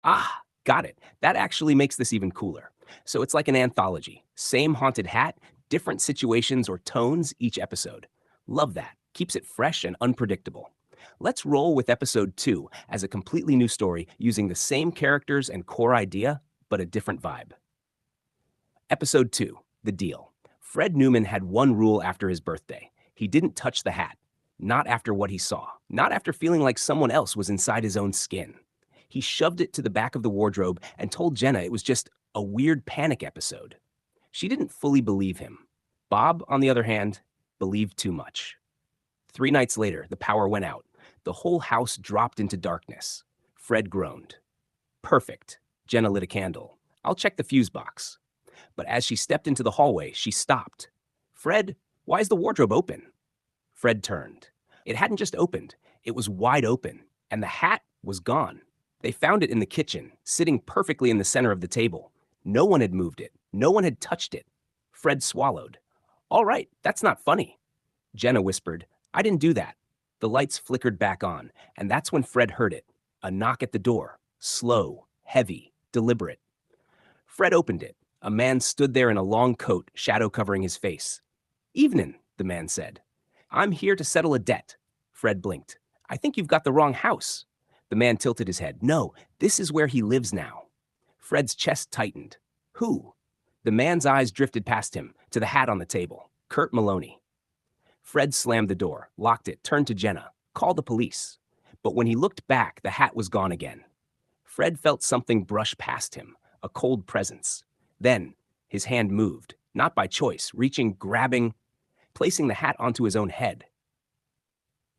Ah, got it. That actually makes this even cooler. So it's like an anthology. Same haunted hat, different situations or tones each episode. Love that. Keeps it fresh and unpredictable. Let's roll with episode 2 as a completely new story using the same characters and core idea, but a different vibe. Episode 2, The Deal. Fred Newman had one rule after his birthday. He didn't touch the hat. Not after what he saw. Not after feeling like someone else was inside his own skin. He shoved it to the back of the wardrobe and told Jenna it was just a weird panic episode. She didn't fully believe him. Bob, on the other hand, believed too much. 3 nights later, the power went out. The whole house dropped into darkness. Fred groaned. Perfect. Jenna lit a candle. I'll check the fuse box. But as she stepped into the hallway, she stopped. Fred, why is the wardrobe open? Fred turned. It hadn't just opened, it was wide open, and the hat was gone. They found it in the kitchen, sitting perfectly in the center of the table. No one had moved it. No one had touched it. Fred swallowed. All right, that's not funny. Jenna whispered, I didn't do that. The lights flickered back on, and that's when Fred heard it. A knock at the door. Slow, heavy, deliberate. Fred opened it. A man stood there in a long coat, shadow covering his face. Evenin', the man said. I'm here to settle a debt. Fred blinked. I think you've got the wrong house. The man tilted his head. No, this is where he lives now. Fred's chest tightened. Who? The man's eyes drifted past him, to the hat on the table. Kurt Maloney. Fred slammed the door, locked it, turned to Jenna. Call the police. But when he looked back, the hat was gone again. Fred felt something brush past him, a cold presence. Then, his hand moved, not by choice, reaching, grabbing, placing the hat onto his own head.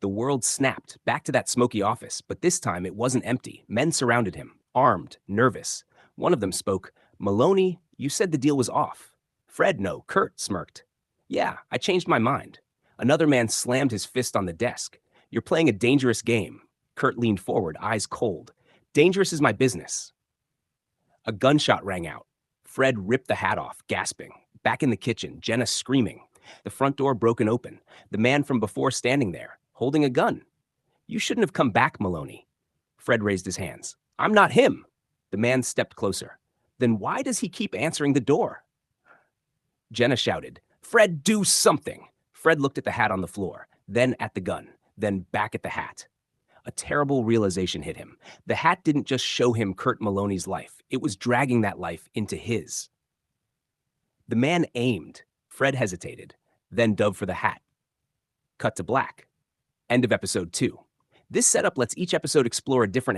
The world snapped, back to that smoky office, but this time it wasn't empty. Men surrounded him, armed, nervous. One of them spoke, Maloney, you said the deal was off. Fred, no, Kurt smirked. Yeah, I changed my mind. Another man slammed his fist on the desk. You're playing a dangerous game. Kurt leaned forward, eyes cold. Dangerous is my business. A gunshot rang out. Fred ripped the hat off, gasping. Back in the kitchen, Jenna screaming. The front door broken open. The man from before standing there, holding a gun. You shouldn't have come back, Maloney. Fred raised his hands. I'm not him. The man stepped closer. Then why does he keep answering the door? Jenna shouted, Fred, do something. Fred looked at the hat on the floor, then at the gun, then back at the hat. A terrible realization hit him. The hat didn't just show him Kurt Maloney's life. It was dragging that life into his. The man aimed. Fred hesitated, then dove for the hat. Cut to black. End of episode 2. This setup lets each episode explore a different